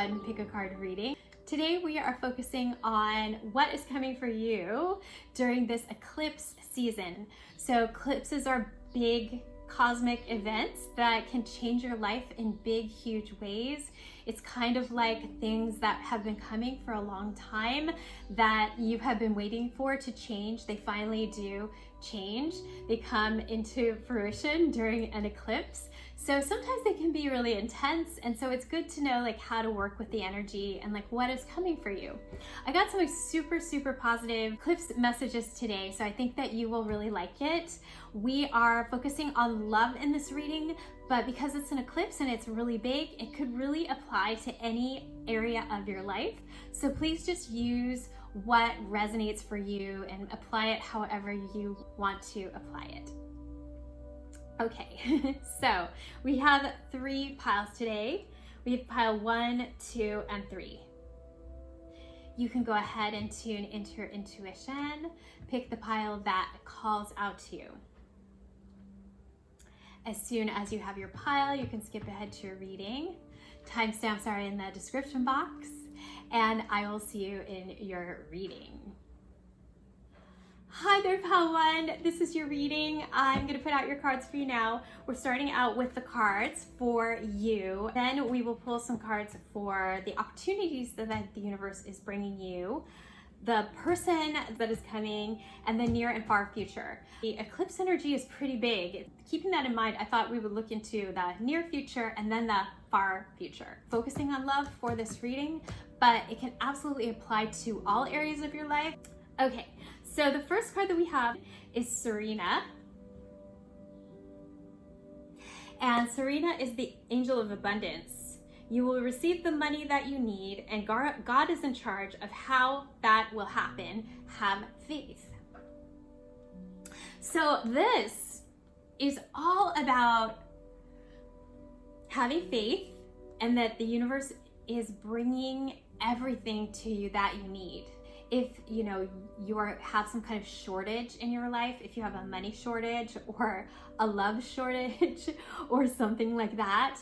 fun pick a card reading. Today we are focusing on what is coming for you during this eclipse season. So eclipses are big cosmic events that can change your life in big, huge ways. It's kind of like things that have been coming for a long time that you have been waiting for to change. They finally do change. They come into fruition during an eclipse. So sometimes they can be really intense, and so it's good to know like how to work with the energy and like what is coming for you. I got some super positive eclipse messages today, so I think that you will really like it. We are focusing on love in this reading, but because it's an eclipse and it's really big, it could really apply to any area of your life. So please just use what resonates for you and apply it however you want to apply it. Okay, so we have 3 piles today. We have pile 1, 2, and 3. You can go ahead and tune into your intuition. Pick the pile that calls out to you. As soon as you have your pile, you can skip ahead to your reading. Timestamps are in the description box, and I will see you in your reading. Hi there, pile 1. This is your reading. I'm going to put out your cards for you now. We're starting out with the cards for you. Then we will pull some cards for the opportunities that the universe is bringing you, the person that is coming, and the near and far future. The eclipse energy is pretty big. Keeping that in mind, I thought we would look into the near future and then the far future. Focusing on love for this reading, but it can absolutely apply to all areas of your life. Okay, so the first card that we have is Serena. And Serena is the angel of abundance. You will receive the money that you need, and God is in charge of how that will happen. Have faith. So this is all about having faith and that the universe is bringing everything to you that you need. If you have some kind of shortage in your life, if you have a money shortage or a love shortage or something like that,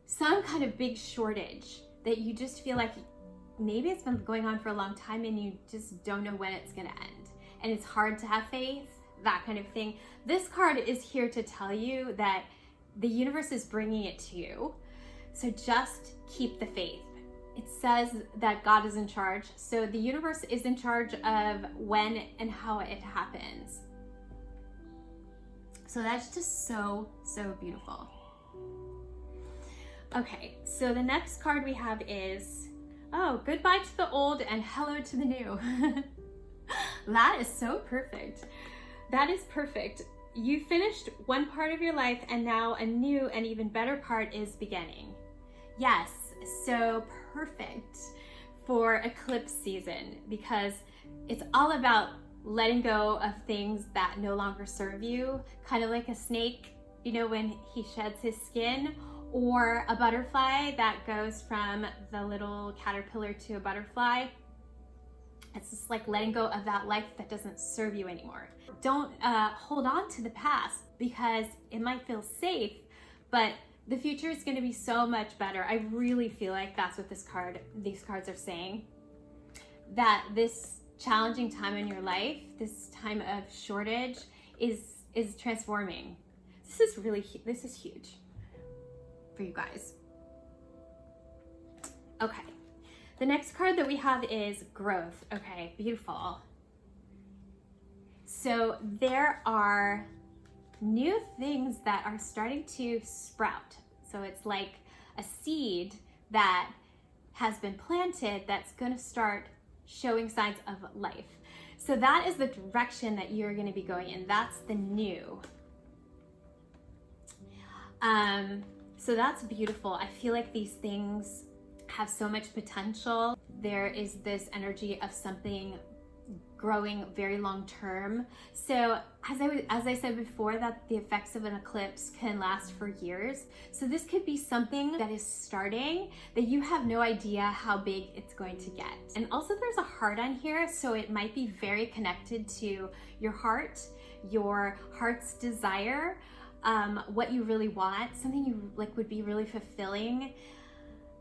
some kind of big shortage that you just feel like maybe it's been going on for a long time and you just don't know when it's going to end, and it's hard to have faith, that kind of thing. This card is here to tell you that the universe is bringing it to you. So just keep the faith. It says that God is in charge, so the universe is in charge of when and how it happens. So that's just so beautiful. Okay, so the next card we have is, oh, goodbye to the old and hello to the new. That is so perfect. That is perfect. You finished one part of your life and now a new and even better part is beginning. Yes, so perfect for eclipse season because it's all about letting go of things that no longer serve you, kind of like a snake, when he sheds his skin, or a butterfly that goes from the little caterpillar to a butterfly. It's just like letting go of that life that doesn't serve you anymore. Don't hold on to the past because it might feel safe, but the future is going to be so much better. I really feel like that's what these cards are saying. That this challenging time in your life, this time of shortage, is transforming. This is huge for you guys. Okay, the next card that we have is growth. Okay, beautiful. So there are new things that are starting to sprout. So it's like a seed that has been planted that's going to start showing signs of life. So that is the direction that you're going to be going in. That's the new. So that's beautiful. I feel like these things have so much potential. There is this energy of something growing very long term. So as I said before, that the effects of an eclipse can last for years. So this could be something that is starting that you have no idea how big it's going to get. And also there's a heart on here, so it might be very connected to your heart's desire, what you really want, something you like would be really fulfilling.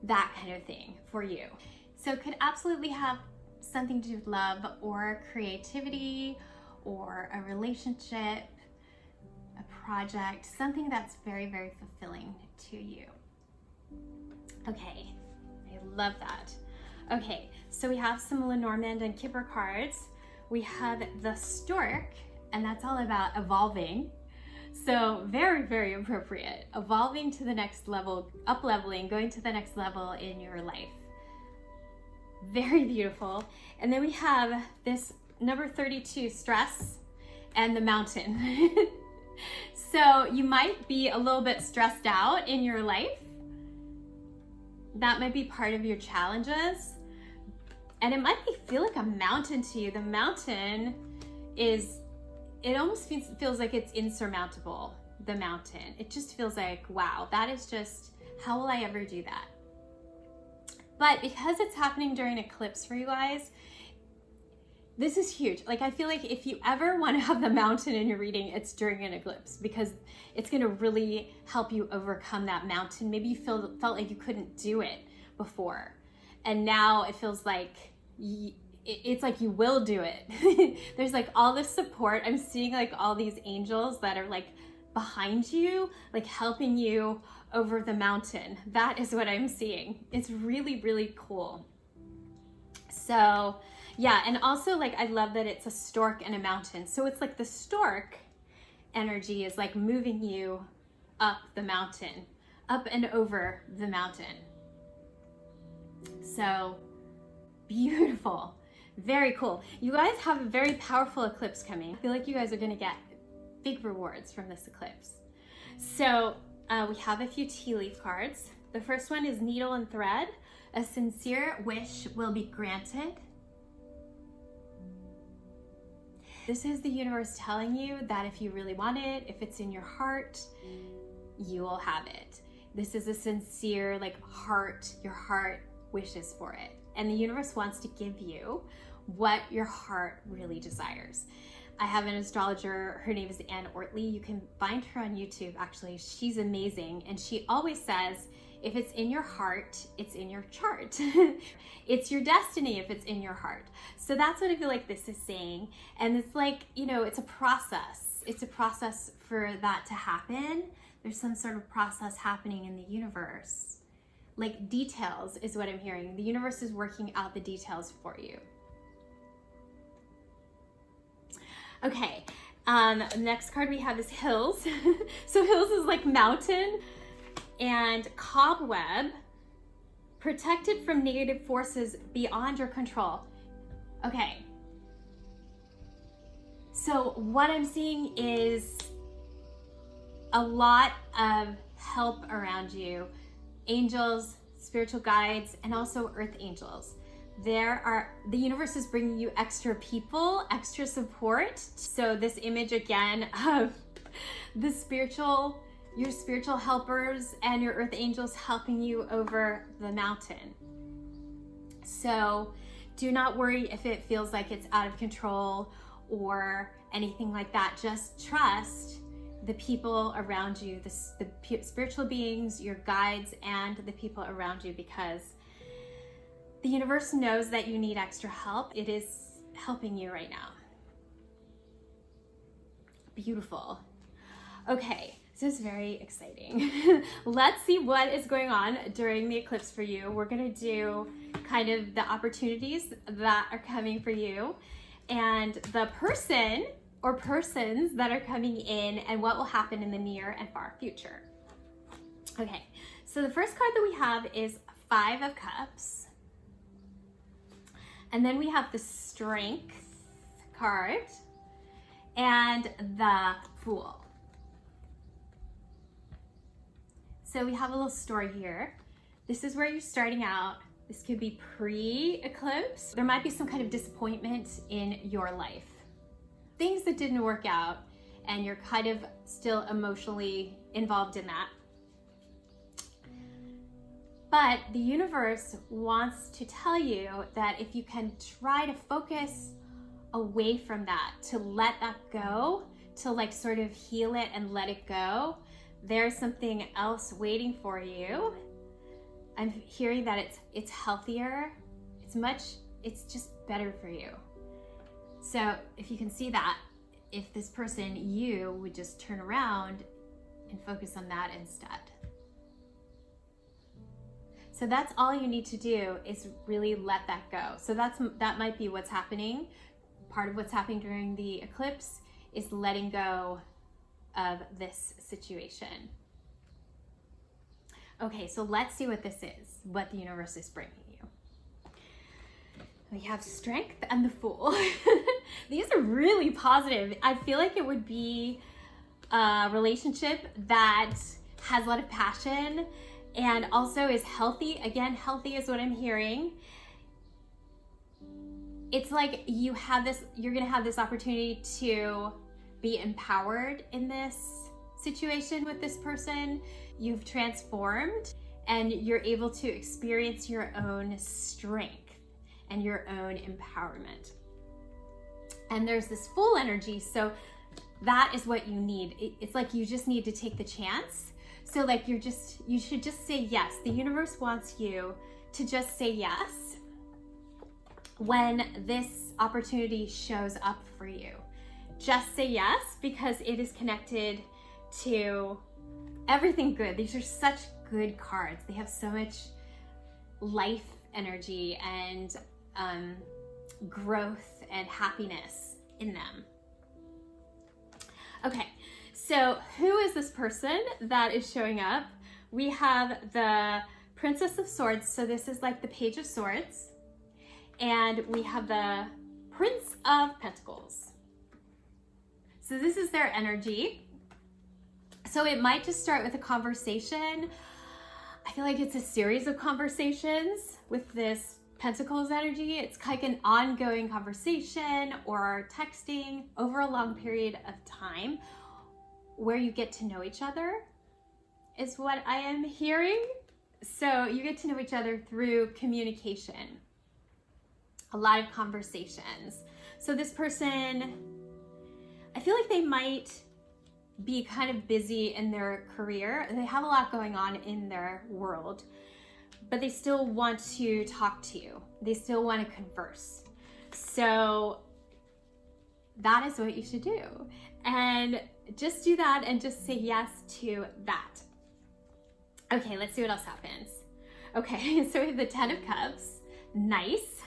that kind of thing for you. So it could absolutely have something to do with love or creativity or a relationship, a project, something that's very, very fulfilling to you. Okay, I love that. Okay, so we have some Lenormand and Kipper cards. We have the Stork, and that's all about evolving. So very, very appropriate. Evolving to the next level, up-leveling, going to the next level in your life. Very beautiful. And then we have this number 32, stress, and the mountain. So you might be a little bit stressed out in your life. That might be part of your challenges. And it might feel like a mountain to you. The mountain is, it almost feels like it's insurmountable, the mountain. It just feels like, wow, that is just, how will I ever do that? But because it's happening during eclipse for you guys, this is huge. Like, I feel like if you ever want to have the mountain in your reading, it's during an eclipse, because it's going to really help you overcome that mountain. Maybe you felt like you couldn't do it before, and now it feels like it's like you will do it. There's like all this support. I'm seeing like all these angels that are like behind you, like helping you over the mountain. That is what I'm seeing. It's really, really cool. So yeah, and also like I love that it's a stork and a mountain. So it's like the stork energy is like moving you up the mountain, up and over the mountain. So beautiful, very cool. You guys have a very powerful eclipse coming. I feel like you guys are gonna get big rewards from this eclipse. So we have a few tea leaf cards. The first one is needle and thread. A sincere wish will be granted. This is the universe telling you that if you really want it, if it's in your heart, you will have it. This is a sincere, like heart, your heart wishes for it. And the universe wants to give you what your heart really desires. I have an astrologer, her name is Anne Ortley. You can find her on YouTube, actually. She's amazing. And she always says, if it's in your heart, it's in your chart. It's your destiny if it's in your heart. So that's what I feel like this is saying. And it's like, you know, it's a process. It's a process for that to happen. There's some sort of process happening in the universe. Like details is what I'm hearing. The universe is working out the details for you. Okay, next card we have is hills. So hills is like mountain, and cobweb, protected from negative forces beyond your control. Okay, so what I'm seeing is a lot of help around you. Angels, spiritual guides, and also earth angels. The universe is bringing you extra people, extra support. So this image again of the your spiritual helpers and your earth angels helping you over the mountain. So do not worry if it feels like it's out of control or anything like that. Just trust the people around you, the spiritual beings, your guides, and the people around you, because the universe knows that you need extra help. It is helping you right now. Beautiful. Okay, so it's very exciting. Let's see what is going on during the eclipse for you. We're gonna do kind of the opportunities that are coming for you and the person or persons that are coming in and what will happen in the near and far future. Okay, so the first card that we have is 5 of Cups. And then we have the Strength card and the Fool. So we have a little story here. This is where you're starting out. This could be pre-eclipse. There might be some kind of disappointment in your life. Things that didn't work out, and you're kind of still emotionally involved in that. But the universe wants to tell you that if you can try to focus away from that, to let that go, to like sort of heal it and let it go, there's something else waiting for you. I'm hearing that it's healthier. It's just better for you. So if you can see that, if this person, you would just turn around and focus on that instead. So that's all you need to do, is really let that go. So that might be what's happening. Part of what's happening during the eclipse is letting go of this situation. Okay, so let's see what this is, what the universe is bringing you. We have Strength and the Fool. These are really positive. I feel like it would be a relationship that has a lot of passion and also is healthy. Again, healthy is what I'm hearing. It's like you're gonna have this opportunity to be empowered in this situation with this person. You've transformed and you're able to experience your own strength and your own empowerment. And there's this Fool energy, so that is what you need. It's like you just need to take the chance. So like you should just say yes. The universe wants you to just say yes when this opportunity shows up for you. Just say yes, because it is connected to everything good. These are such good cards. They have so much life energy and growth and happiness in them. Okay, so who is this person that is showing up? We have the Princess of Swords, so this is like the Page of Swords, and we have the Prince of Pentacles. So this is their energy. So it might just start with a conversation. I feel like it's a series of conversations with this Pentacles energy. It's like an ongoing conversation or texting over a long period of time where you get to know each other, is what I am hearing. So you get to know each other through communication, a lot of conversations. So this person, I feel like they might be kind of busy in their career. They have a lot going on in their world, but they still want to talk to you. They still want to converse. So that is what you should do. And just do that and just say yes to that. Okay, let's see what else happens. Okay, so we have the 10 of Cups. Nice.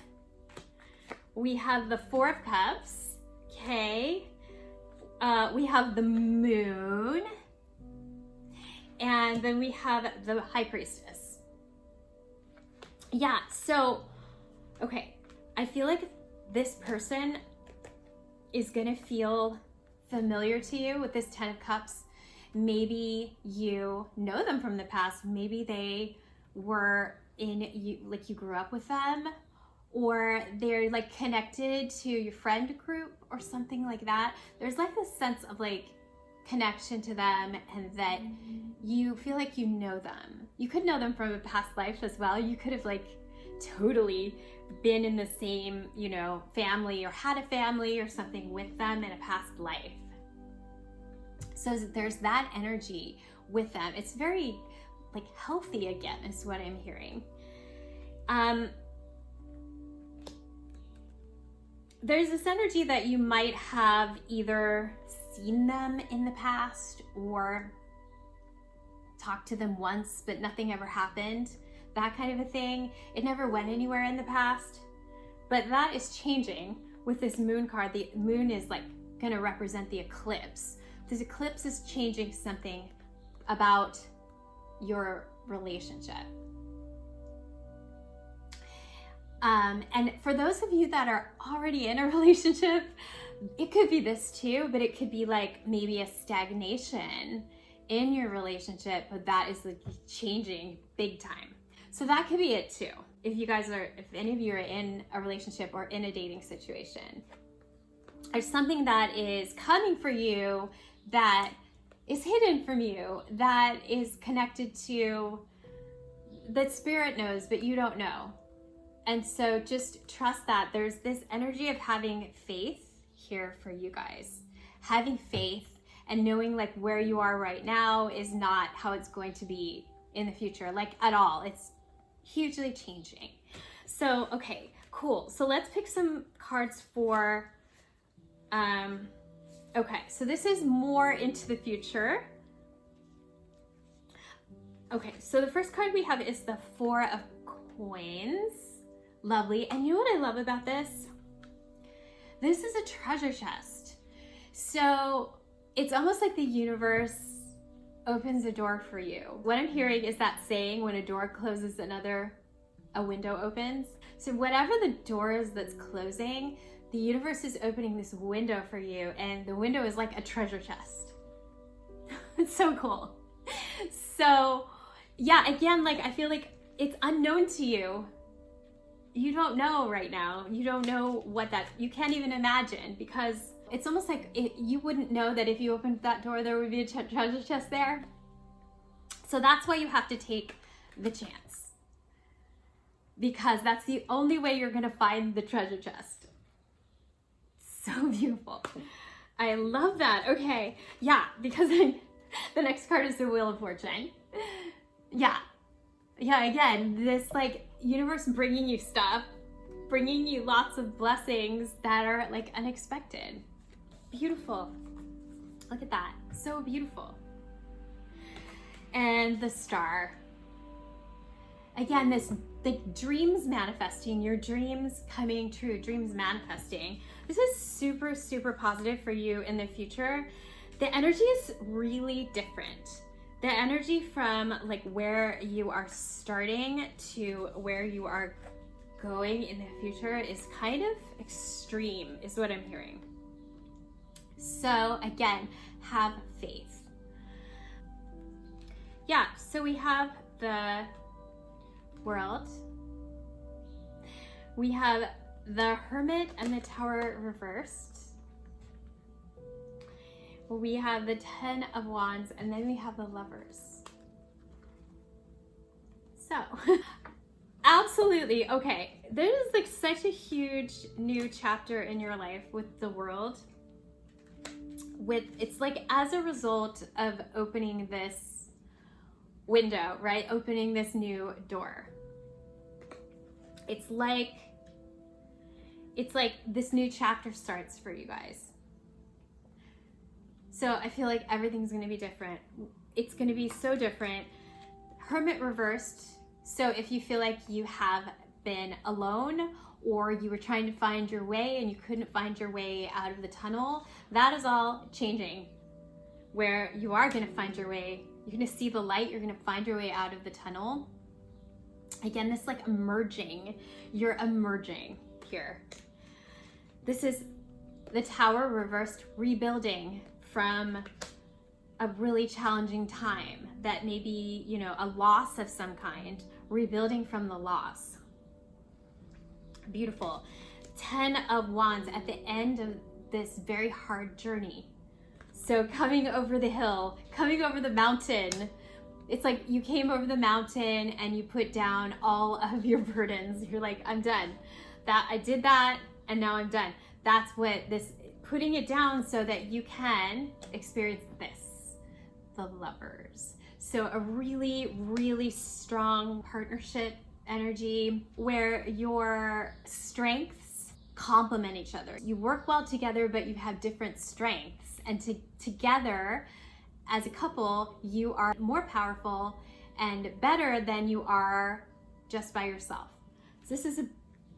We have the 4 of Cups. Okay. We have the Moon. And then we have the High Priestess. Yeah, so, okay. I feel like this person is gonna feel familiar to you with this 10 of Cups. Maybe you know them from the past. Maybe they were like you grew up with them, or they're like connected to your friend group or something like that. There's like this sense of like connection to them, and that you feel like you know them. You could know them from a past life as well. You could have like totally been in the same, you know, family, or had a family or something with them in a past life. So there's that energy with them. It's very like healthy again, is what I'm hearing. There's this energy that you might have either seen them in the past or talked to them once, but nothing ever happened. That kind of a thing. It never went anywhere in the past, but that is changing with this Moon card. The Moon is like gonna represent the eclipse. This eclipse is changing something about your relationship. And for those of you that are already in a relationship, it could be this too, but it could be like maybe a stagnation in your relationship, but that is like changing big time. So that could be it too. If any of you are in a relationship or in a dating situation, there's something that is coming for you that is hidden from you, that is connected to, that spirit knows, but you don't know. And so just trust that there's this energy of having faith here for you guys. Having faith and knowing like where you are right now is not how it's going to be in the future, like at all. hugely changing. So, okay, cool. So let's pick some cards for, okay, so this is more into the future. Okay, so the first card we have is the Four of Coins. Lovely. And you know what I love about this? This is a treasure chest. So it's almost like the universe opens a door for you. What I'm hearing is that saying, when a door closes, a window opens. So whatever the door is that's closing, the universe is opening this window for you, and the window is like a treasure chest. It's so cool. So yeah, again, like I feel like it's unknown to you. You don't know right now. You don't know you can't even imagine, because it's almost like you wouldn't know that if you opened that door, there would be a treasure chest there. So that's why you have to take the chance, because that's the only way you're gonna find the treasure chest. So beautiful. I love that. Okay, yeah, because the next card is the Wheel of Fortune. Yeah, again, this like universe bringing you stuff, bringing you lots of blessings that are like unexpected. Beautiful. Look at that. So beautiful. And the Star. Again, this like dreams manifesting, your dreams coming true, dreams manifesting. This is super, super positive for you in the future. The energy is really different. The energy from like where you are starting to where you are going in the future is kind of extreme, is what I'm hearing. So again, have faith. Yeah, so we have the World. We have the Hermit and the Tower reversed. We have the Ten of Wands, and then we have the Lovers. So, absolutely, okay. There's like such a huge new chapter in your life with the World. It's like as a result of opening this window, right? Opening this new door. It's like this new chapter starts for you guys. So I feel like everything's going to be different. It's going to be so different. Hermit reversed. So if you feel like you have been alone, or you were trying to find your way and you couldn't find your way out of the tunnel, that is all changing. Where you are going to find your way. You're going to see the light. You're going to find your way out of the tunnel. Again, this like emerging. You're emerging here. This is the Tower reversed, rebuilding from a really challenging time that maybe, you know, a loss of some kind, rebuilding from the loss. Beautiful. 10 of Wands at the end of this very hard journey. So coming over the hill, coming over the mountain, it's like you came over the mountain and you put down all of your burdens. You're like, I'm done. I did that and now I'm done. That's what this, putting it down so that you can experience this, the Lovers. So a really, really strong partnership energy where your strengths complement each other. You work well together, but you have different strengths. And together, as a couple, you are more powerful and better than you are just by yourself. So this is an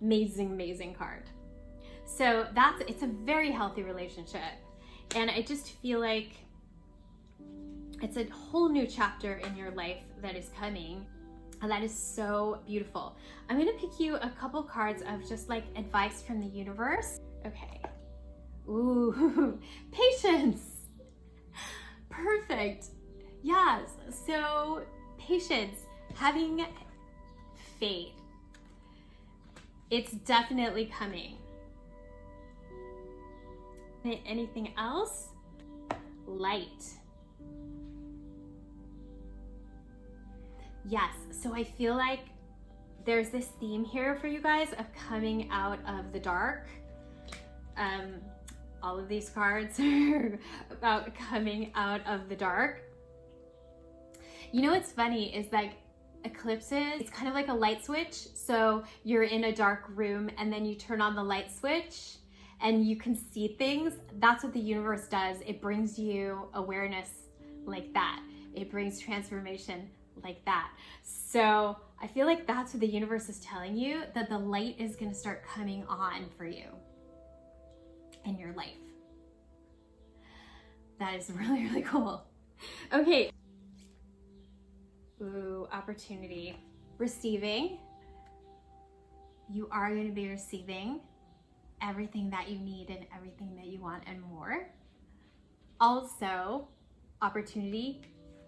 amazing, amazing card. So it's a very healthy relationship. And I just feel like it's a whole new chapter in your life that is coming. And that is so beautiful. I'm gonna pick you a couple cards of just like advice from the universe. Okay. Ooh, patience. Perfect. Yes. So patience, having faith. It's definitely coming. Anything else? Light. Yes, so I feel like there's this theme here for you guys of coming out of the dark. All of these cards are about coming out of the dark. You know what's funny is like eclipses, it's kind of like a light switch. So you're in a dark room and then you turn on the light switch and you can see things. That's what the universe does. It brings you awareness like that. It brings transformation like that. So I feel like that's what the universe is telling you, that the light is going to start coming on for you in your life. That is really, really cool. Okay. Ooh, opportunity. Receiving. You are going to be receiving everything that you need and everything that you want and more. Also, opportunity.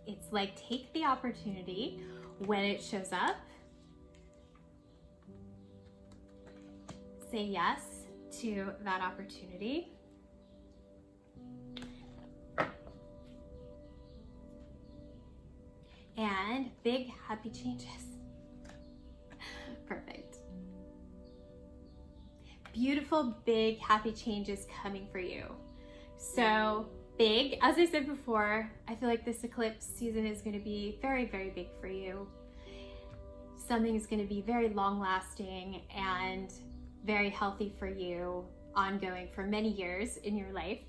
It's like, take the opportunity when it shows up. Say yes to that opportunity. And big happy changes. Perfect. Beautiful, big happy changes coming for you. So big, as I said before, I feel like this eclipse season is going to be very, very big for you. Something is going to be very long lasting and very healthy for you, ongoing for many years in your life.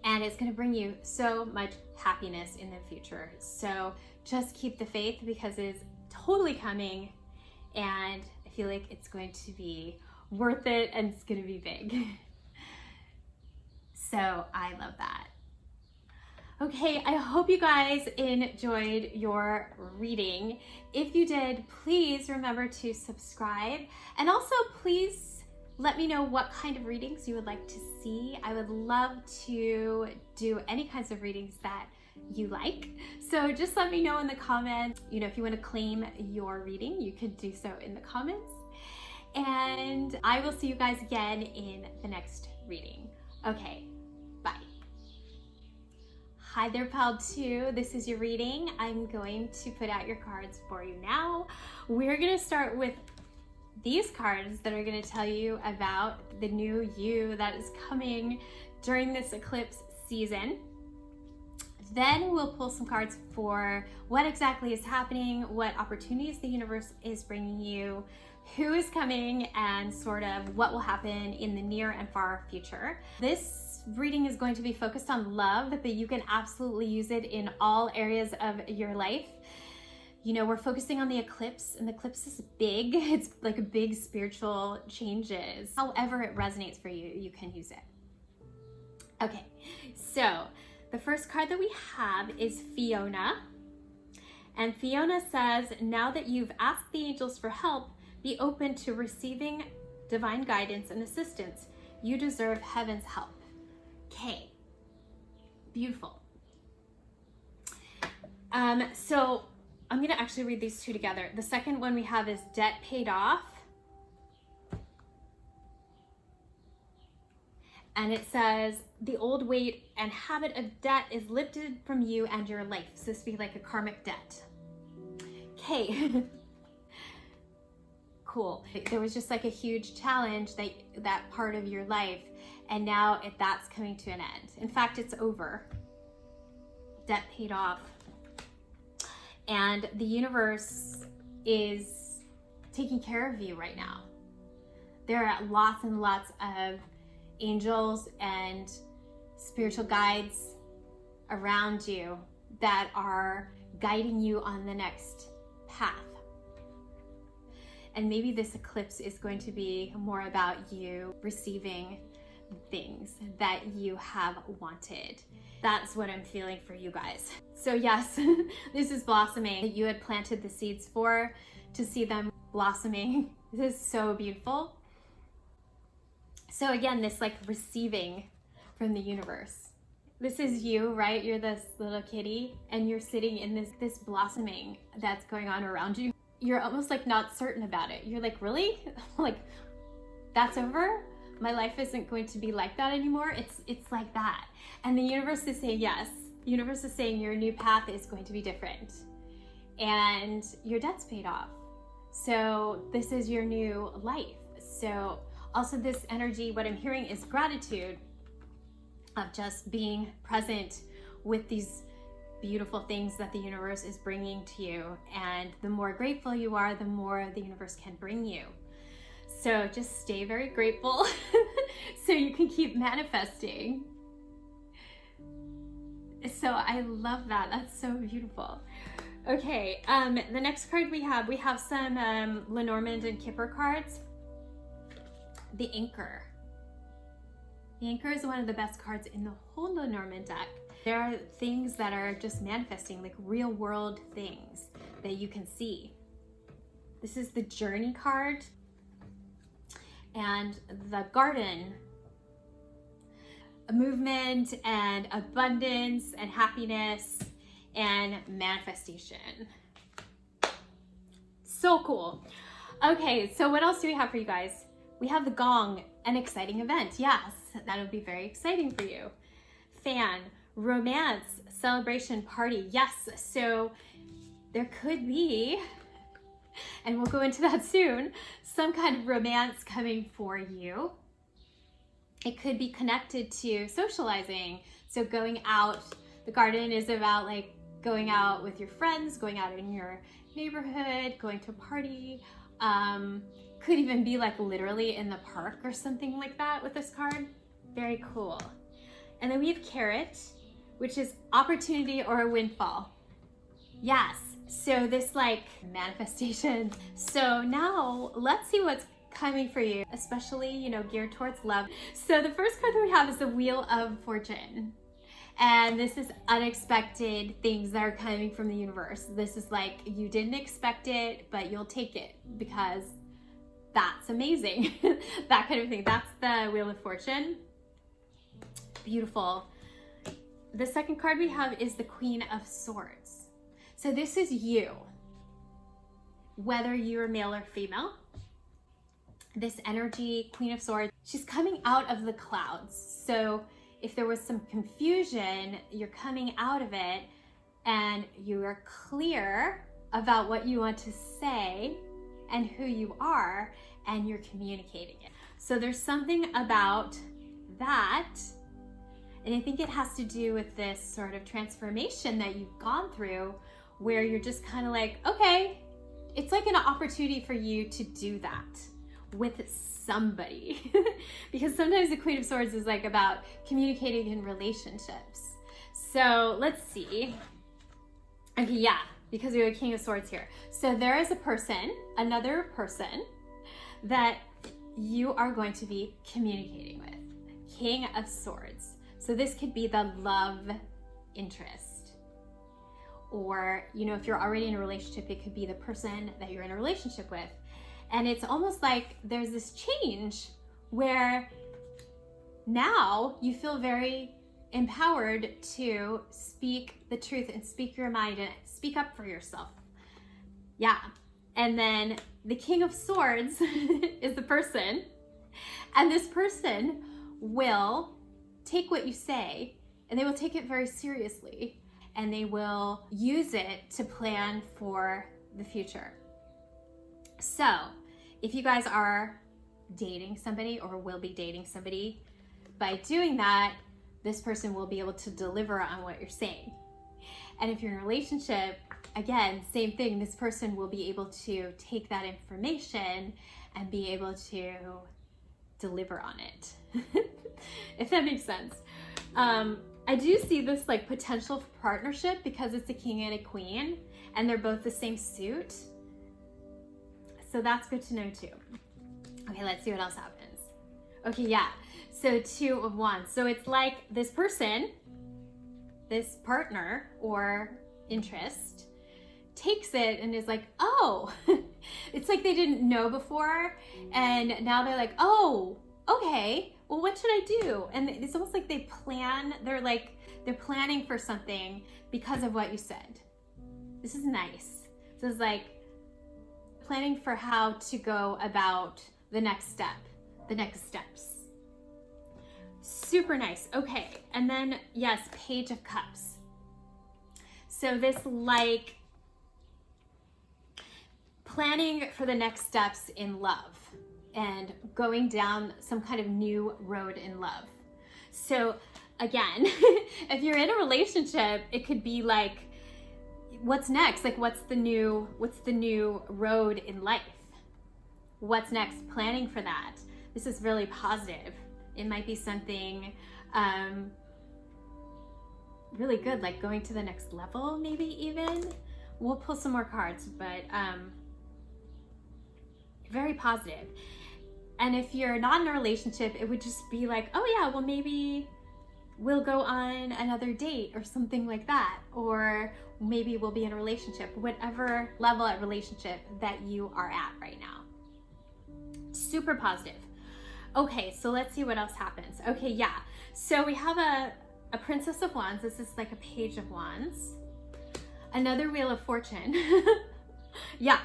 And it's going to bring you so much happiness in the future. So just keep the faith, because it is totally coming, and I feel like it's going to be worth it and it's going to be big. So I love that. Okay, I hope you guys enjoyed your reading. If you did, please remember to subscribe, and also please let me know what kind of readings you would like to see. I would love to do any kinds of readings that you like. So just let me know in the comments. You know, if you want to claim your reading, you could do so in the comments. And I will see you guys again in the next reading. Okay, bye. Hi there, pal 2. This is your reading. I'm going to put out your cards for you now. We're going to start with these cards that are going to tell you about the new you that is coming during this eclipse season. Then we'll pull some cards for what exactly is happening, what opportunities the universe is bringing you, who is coming, and sort of what will happen in the near and far future. This reading is going to be focused on love, but you can absolutely use it in all areas of your life. You know, we're focusing on the eclipse, and the eclipse is big. It's like a big spiritual changes. However it resonates for you, you can use it. Okay, so the first card that we have is Fiona. And Fiona says, now that you've asked the angels for help, be open to receiving divine guidance and assistance. You deserve heaven's help. Okay, beautiful. So I'm gonna actually read these two together. The second one we have is debt paid off. And it says, the old weight and habit of debt is lifted from you and your life. So this would be like a karmic debt. Okay. Cool. There was just like a huge challenge that part of your life, and now that's coming to an end. In fact, it's over. Debt paid off. And the universe is taking care of you right now. There are lots and lots of angels and spiritual guides around you that are guiding you on the next path. And maybe this eclipse is going to be more about you receiving things that you have wanted. That's what I'm feeling for you guys. So yes, this is blossoming. You had planted the seeds for, to see them blossoming. This is so beautiful. So again, this like receiving from the universe. This is you, right? You're this little kitty and you're sitting in this blossoming that's going on around you. You're almost like not certain about it. You're like, really? Like, that's over? My life isn't going to be like that anymore. It's like that. And the universe is saying yes. The universe is saying your new path is going to be different. And your debt's paid off. So this is your new life. So also this energy, what I'm hearing is gratitude of just being present with these beautiful things that the universe is bringing to you. And the more grateful you are, the more the universe can bring you. So just stay very grateful so you can keep manifesting. So I love that. That's so beautiful. Okay, the next card we have some Lenormand and Kipper cards. The Anchor. The Anchor is one of the best cards in the whole Lenormand deck. There are things that are just manifesting, like real world things that you can see. This is the Journey card and the Garden. Movement and abundance and happiness and manifestation. So cool. Okay, so what else do we have for you guys? We have the Gong, an exciting event. Yes, that would be very exciting for you. Fan, romance, celebration, party. Yes, so there could be, and we'll go into that soon, some kind of romance coming for you. It could be connected to socializing. So going out, the Garden is about like going out with your friends, going out in your neighborhood, going to a party. Could even be like literally in the park or something like that with this card. Very cool. And then we have Carrot, which is opportunity or a windfall. Yes, so this like manifestation. So now let's see what's coming for you, especially, you know, geared towards love. So the first card that we have is the Wheel of Fortune. And this is unexpected things that are coming from the universe. This is like, you didn't expect it, but you'll take it because that's amazing. That kind of thing. That's the Wheel of Fortune. Beautiful. The second card we have is the Queen of Swords. So this is you, whether you're male or female. This energy, Queen of Swords, she's coming out of the clouds. So if there was some confusion, you're coming out of it and you are clear about what you want to say and who you are, and you're communicating it. So there's something about that, and I think it has to do with this sort of transformation that you've gone through, where you're just kind of like, okay, it's like an opportunity for you to do that with somebody. Because sometimes the Queen of Swords is like about communicating in relationships. So let's see. Okay, yeah, because we have a King of Swords here. So there is a person, another person that you are going to be communicating with. King of Swords. So this could be the love interest. Or, you know, if you're already in a relationship, it could be the person that you're in a relationship with. And it's almost like there's this change where now you feel very empowered to speak the truth and speak your mind and speak up for yourself. Yeah. And then the King of Swords is the person. And this person will take what you say and they will take it very seriously. And they will use it to plan for the future. So if you guys are dating somebody or will be dating somebody, by doing that, this person will be able to deliver on what you're saying. And if you're in a relationship, again, same thing, this person will be able to take that information and be able to deliver on it. If that makes sense. I do see this like potential partnership because it's a king and a queen and they're both the same suit. So that's good to know too. Okay, let's see what else happens. Okay, yeah. So 2 of Wands. So it's like this person, this partner or interest, takes it and is like, oh, it's like they didn't know before. And now they're like, oh, okay, well, what should I do? And it's almost like they plan, they're planning for something because of what you said. This is nice. So it's like planning for how to go about the next step, the next steps. Super nice. Okay, and then yes, Page of Cups. So this like planning for the next steps in love and going down some kind of new road in love. So again, if you're in a relationship, it could be like, what's next? Like, what's the new road in life? What's next? Planning for that. This is really positive. It might be something really good, like going to the next level, maybe even. We'll pull some more cards, but very positive. And if you're not in a relationship, it would just be like, oh yeah, well maybe we'll go on another date or something like that. Or maybe we'll be in a relationship, whatever level of relationship that you are at right now. Super positive. Okay, so let's see what else happens. Okay, yeah. So we have a Princess of Wands. This is like a Page of Wands. Another Wheel of Fortune. Yeah.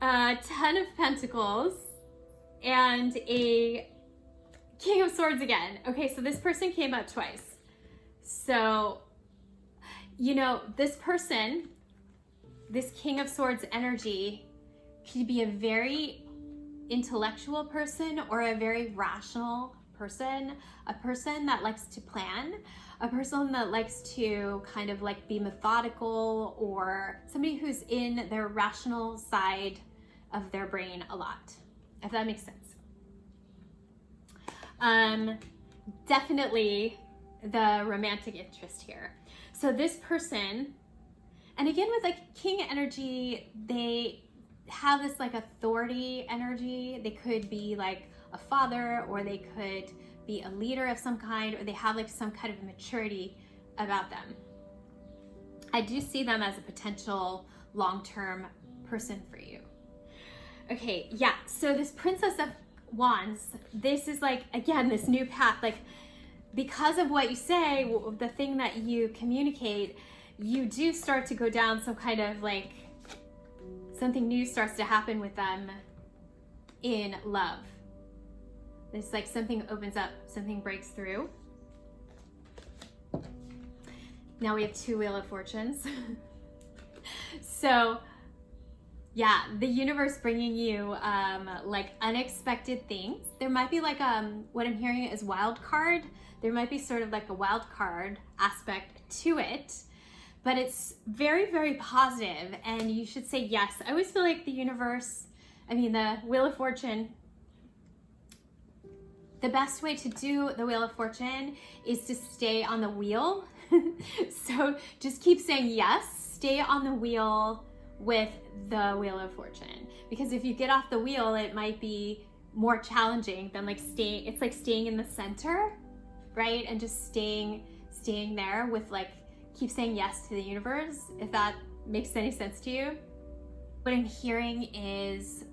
10 of Pentacles and a King of Swords again. Okay, so this person came up twice. So, you know, this person, this King of Swords energy could be a very intellectual person or a very rational person, a person that likes to plan, a person that likes to kind of like be methodical, or somebody who's in their rational side of their brain a lot, if that makes sense. Definitely the romantic interest here. So this person, and again with like King energy, they have this like authority energy. They could be like a father, or they could be a leader of some kind, or they have like some kind of maturity about them. I do see them as a potential long-term person for you. Okay, yeah, so this Princess of Wands, this is like, again, this new path, like because of what you say, the thing that you communicate, you do start to go down some kind of like, something new starts to happen with them in love. It's like something opens up, something breaks through. Now we have 2 Wheel of Fortunes. So yeah, the universe bringing you like unexpected things. There might be like what I'm hearing is wild card. There might be sort of like a wild card aspect to it, but it's very, very positive, and you should say yes. I always feel like the universe, the Wheel of Fortune, the best way to do the Wheel of Fortune is to stay on the wheel. So just keep saying yes, stay on the wheel with the Wheel of Fortune, because if you get off the wheel, it might be more challenging than like staying. It's like staying in the center, right? And just staying there with like, keep saying yes to the universe, if that makes any sense to you. What I'm hearing is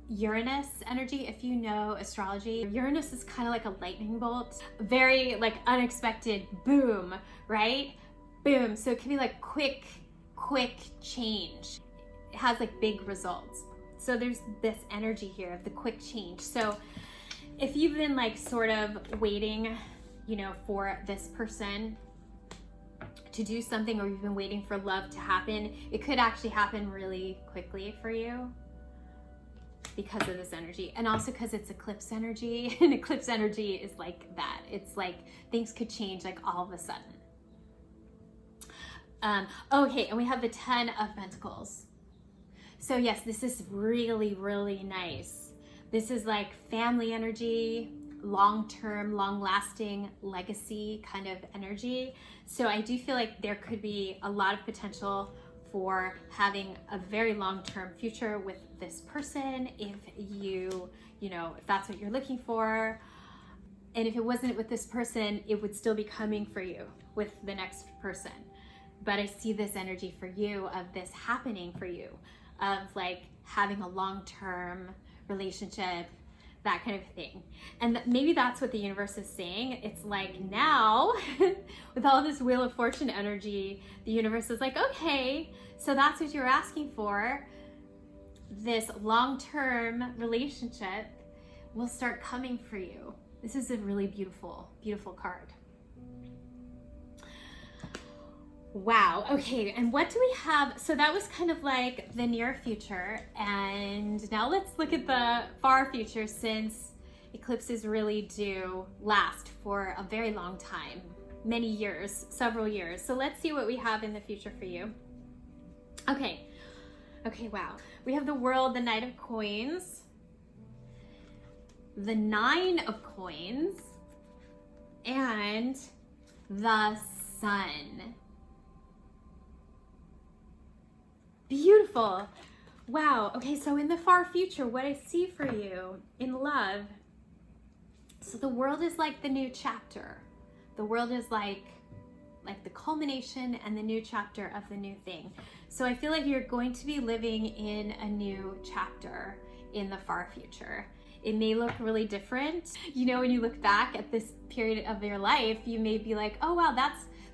Uranus energy. If you know astrology, Uranus is kind of like a lightning bolt, very like unexpected, boom, right? Boom. So it can be like quick change. It has like big results. So there's this energy here of the quick change. So if you've been like sort of waiting, you know, for this person to do something, or you've been waiting for love to happen, it could actually happen really quickly for you because of this energy. And also because it's eclipse energy, and eclipse energy is like that. It's like things could change like all of a sudden. Okay, and we have the 10 of Pentacles. So yes, this is really, really nice. This is like family energy, long-term, long-lasting legacy kind of energy. So I do feel like there could be a lot of potential for having a very long-term future with this person if you know, if that's what you're looking for. And if it wasn't with this person, it would still be coming for you with the next person. But I see this energy for you of this happening for you, of like having a long-term relationship, that kind of thing. And maybe that's what the universe is saying. It's like now, with all this Wheel of Fortune energy, the universe is like, okay, so that's what you're asking for. This long-term relationship will start coming for you. This is a really beautiful, beautiful card. Wow, okay, and what do we have? So that was kind of like the near future, and now let's look at the far future, since eclipses really do last for a very long time, many years, several years. So let's see what we have in the future for you. Okay, wow. We have the World, the Knight of Coins, the Nine of Coins, and the Sun. Beautiful. Wow. Okay, so in the far future, what I see for you in love, so the world is like the new chapter. The world is like the culmination and the new chapter of the new thing. So I feel like you're going to be living in a new chapter in the far future. It may look really different. You know, when you look back at this period of your life, you may be like, oh wow,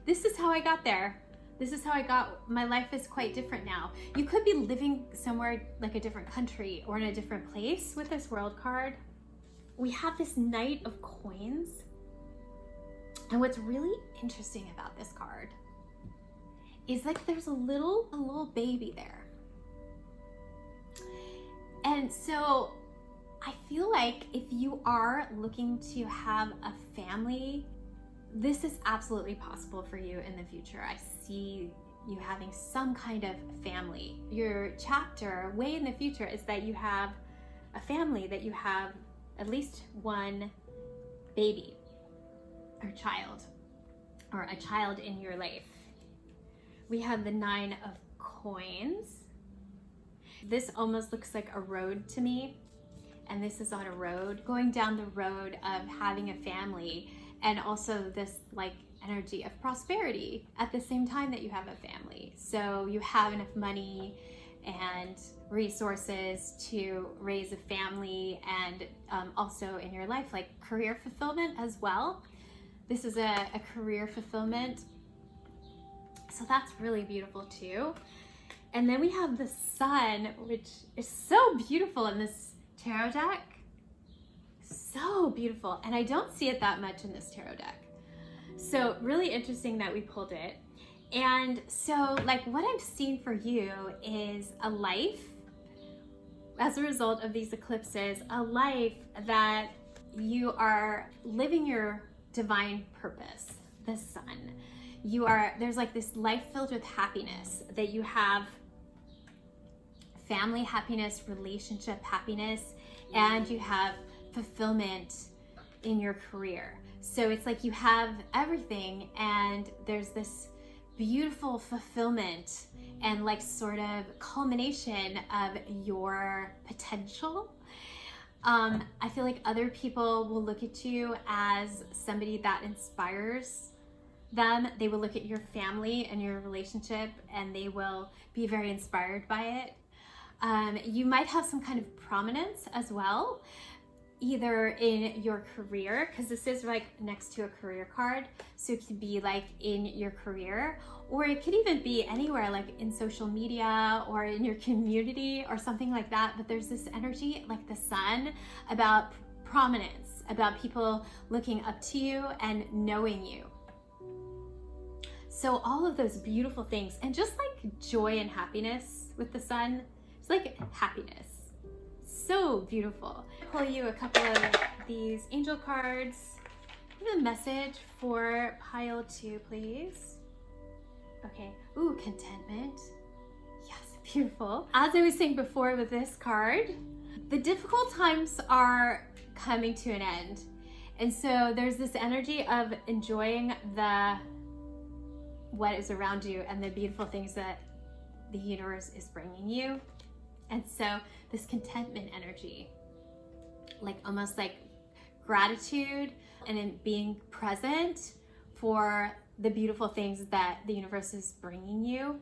this is how I got there. This is how I got, my life is quite different now. You could be living somewhere like a different country or in a different place with this World card. We have this Knight of Coins. And what's really interesting about this card is like there's a little baby there. And so I feel like if you are looking to have a family, this is absolutely possible for you in the future. I see you having some kind of family. Your chapter way in the future is that you have a family, that you have at least one baby or child, or a child in your life. We have the Nine of Coins. This almost looks like a road to me, and this is on a road, going down the road of having a family, and also this like energy of prosperity at the same time that you have a family. So you have enough money and resources to raise a family, and also in your life, like career fulfillment as well. This is a career fulfillment. So that's really beautiful too. And then we have the Sun, which is so beautiful in this tarot deck. So beautiful. And I don't see it that much in this tarot deck. So really interesting that we pulled it. And so like what I'm seeing for you is a life, as a result of these eclipses, a life that you are living your divine purpose, the Sun. There's like this life filled with happiness, that you have family happiness, relationship happiness, and you have fulfillment in your career. So it's like you have everything, and there's this beautiful fulfillment and like sort of culmination of your potential. I feel like other people will look at you as somebody that inspires them. They will look at your family and your relationship, and they will be very inspired by it. You might have some kind of prominence as well, either in your career, because this is like next to a career card. So it could be like in your career, or it could even be anywhere, like in social media or in your community or something like that. But there's this energy like the Sun about prominence, about people looking up to you and knowing you. So all of those beautiful things, and just like joy and happiness with the Sun, it's like happiness. So beautiful. I'll pull you a couple of these angel cards. Give a message for pile 2, please. Okay. Ooh, contentment. Yes, beautiful. As I was saying before with this card, the difficult times are coming to an end. And so there's this energy of enjoying what is around you and the beautiful things that the universe is bringing you. And so this contentment energy, like almost like gratitude and in being present for the beautiful things that the universe is bringing you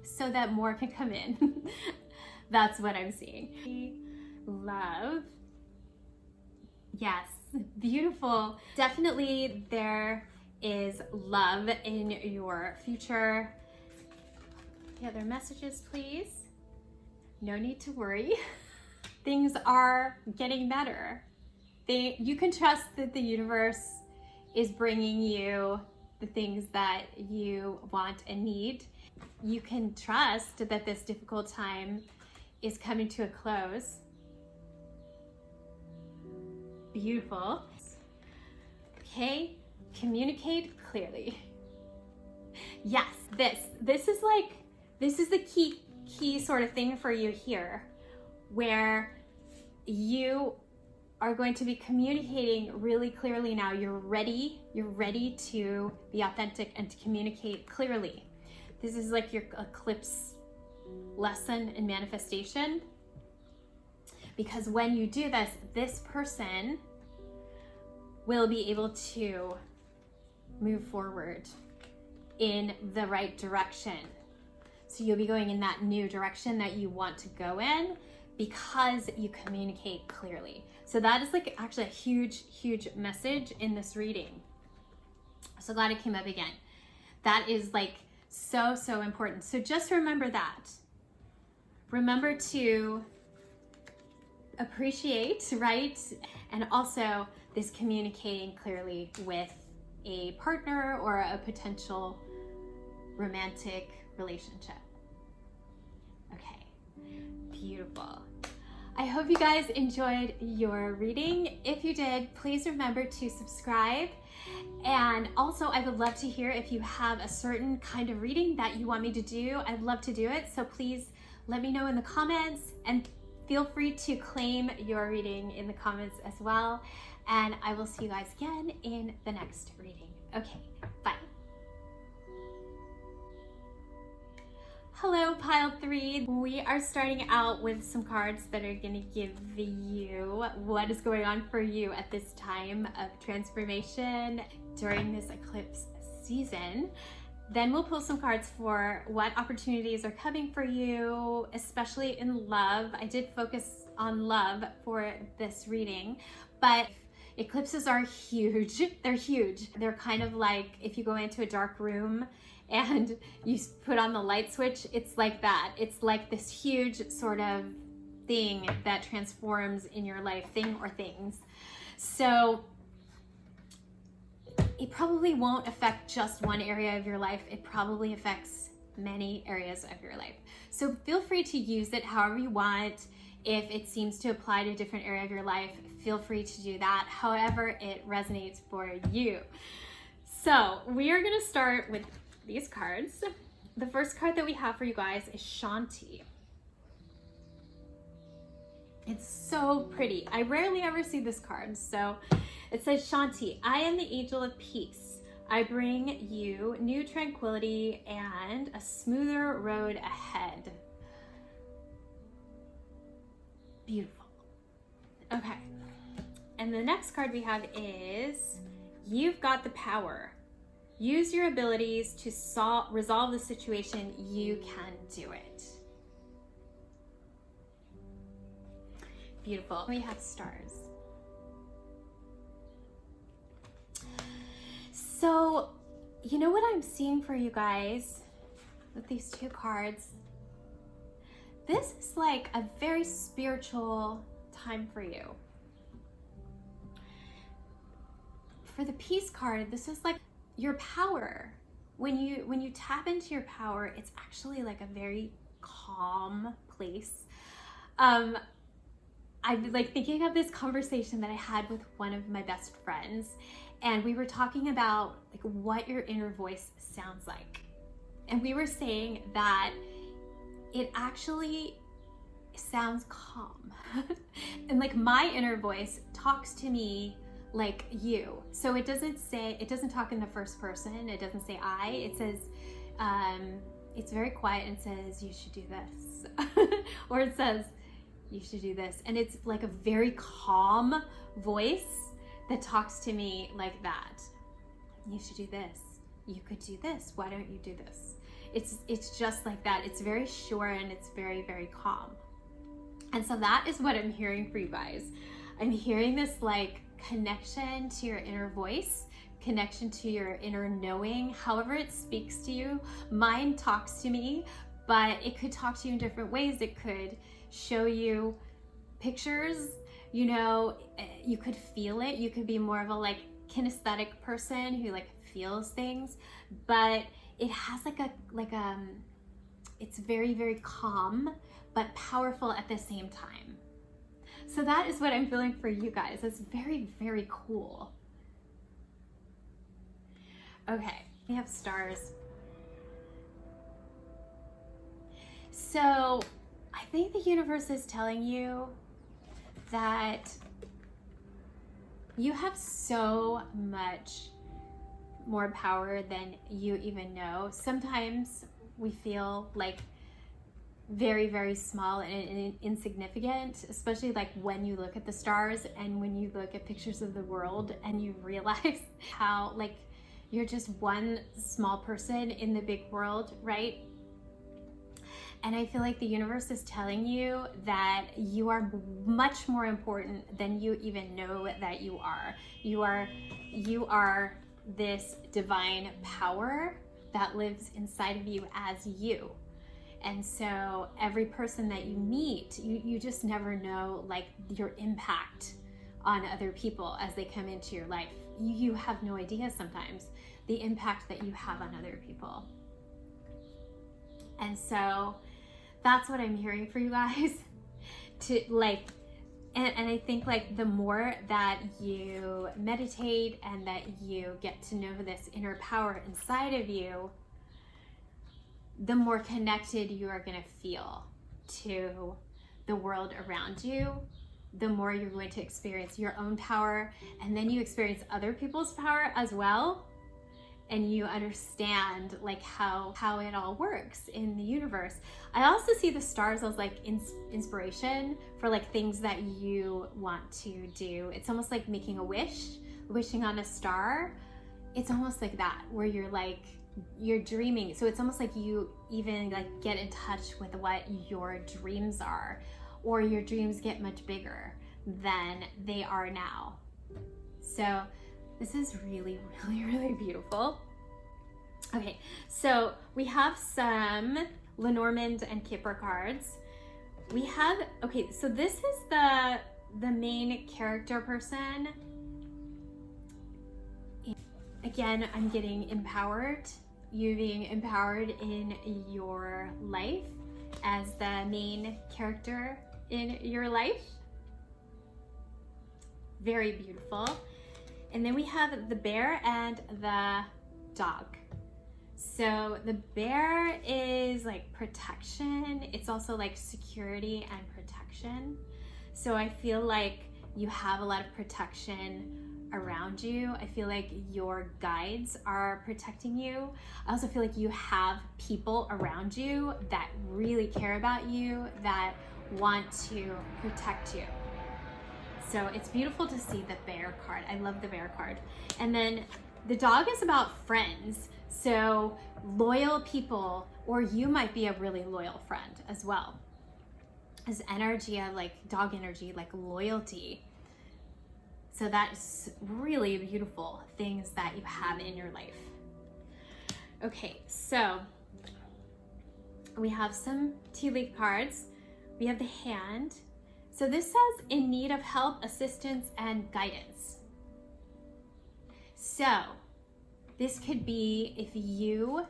so that more can come in. That's what I'm seeing. Love. Yes, beautiful. Definitely there is love in your future. The other messages, please. No need to worry. Things are getting better. You can trust that the universe is bringing you the things that you want and need. You can trust that this difficult time is coming to a close. Beautiful. Okay, communicate clearly. Yes, this is the key sort of thing for you here, where you are going to be communicating really clearly now. You're ready to be authentic and to communicate clearly. This is like your eclipse lesson in manifestation, because when you do this, this person will be able to move forward in the right direction. So you'll be going in that new direction that you want to go in because you communicate clearly. So that is like actually a huge message in this reading. So glad it came up again. That is like so important. So just remember that. Remember to appreciate, right? And also this communicating clearly with a partner or a potential romantic relationship. Okay, beautiful. I hope you guys enjoyed your reading. If you did, please remember to subscribe. And also, I would love to hear if you have a certain kind of reading that you want me to do. I'd love to do it. So please let me know in the comments, and feel free to claim your reading in the comments as well. And I will see you guys again in the next reading. Okay, bye. Hello, pile 3. We are starting out with some cards that are going to give you what is going on for you at this time of transformation during this eclipse season. Then we'll pull some cards for what opportunities are coming for you, especially in love. I did focus on love for this reading, but eclipses are huge. They're huge. They're kind of like if you go into a dark room and you put on the light switch, it's like that. It's like this huge sort of thing that transforms in your life, thing or things. So it probably won't affect just one area of your life. It probably affects many areas of your life. So feel free to use it however you want. If it seems to apply to a different area of your life, feel free to do that, however it resonates for you. So we are gonna start with these cards. The first card that we have for you guys is Shanti. It's so pretty. I rarely ever see this card. So it says, Shanti, I am the angel of peace. I bring you new tranquility and a smoother road ahead. Beautiful. Okay. And the next card we have is, you've got the power. Use your abilities to resolve the situation. You can do it. Beautiful. We have stars. So, you know what I'm seeing for you guys with these two cards? This is like a very spiritual time for you. For the peace card, this is like your power. When you tap into your power, it's actually like a very calm place. I'm like thinking of this conversation that I had with one of my best friends, and we were talking about like what your inner voice sounds like. And we were saying that it actually sounds calm. And like my inner voice talks to me like you. So it doesn't talk in the first person. It doesn't say I. It says, it's very quiet and says, you should do this. Or it says, you should do this. And it's like a very calm voice that talks to me like that. You should do this. You could do this. Why don't you do this? It's just like that. It's very sure and it's very, very calm. And so that is what I'm hearing for you guys. I'm hearing this like connection to your inner voice, connection to your inner knowing, however it speaks to you. Mine talks to me, but it could talk to you in different ways. It could show you pictures, you know, you could feel it. You could be more of a like kinesthetic person who like feels things, but it has it's very, very calm, but powerful at the same time. So that is what I'm feeling for you guys. It's very, very cool. Okay, we have stars. So I think the universe is telling you that you have so much more power than you even know. Sometimes we feel like very, very small and insignificant, especially like when you look at the stars and when you look at pictures of the world and you realize how like you're just one small person in the big world, right? And I feel like the universe is telling you that you are much more important than you even know that you are. You are this divine power that lives inside of you as you. And so every person that you meet, you just never know like your impact on other people as they come into your life. You have no idea sometimes the impact that you have on other people. And so that's what I'm hearing for you guys. To like, and I think like the more that you meditate and that you get to know this inner power inside of you, the more connected you are going to feel to the world around you, the more you're going to experience your own power, and then you experience other people's power as well. And you understand like how it all works in the universe. I also see the stars as like inspiration for like things that you want to do. It's almost like making a wish, wishing on a star. It's almost like that, where you're dreaming. So it's almost like you even like get in touch with what your dreams are, or your dreams get much bigger than they are now. So this is really, really, really beautiful. Okay, so we have some Lenormand and Kipper cards. We have, okay, so this is the main character person. Again, I'm getting empowered. You being empowered in your life as the main character in your life. Very beautiful. And then we have the bear and the dog. So the bear is like protection. It's also like security and protection. So I feel like you have a lot of protection around you. I feel like your guides are protecting you. I also feel like you have people around you that really care about you, that want to protect you. So it's beautiful to see the bear card. I love the bear card. And then the dog is about friends. So loyal people, or you might be a really loyal friend as well. This energy of like dog energy, like loyalty. So that's really beautiful things that you have in your life. Okay, so we have some tea leaf cards. We have the hand. So this says in need of help, assistance, and guidance. So this could be if you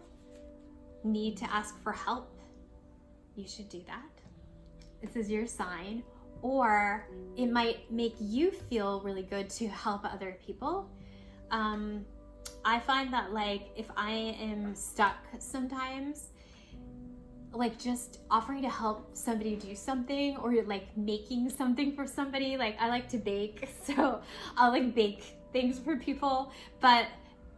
need to ask for help, you should do that. This is your sign. Or it might make you feel really good to help other people. I find that like if I am stuck sometimes, like just offering to help somebody do something, or like making something for somebody. Like I like to bake, so I'll like bake things for people, but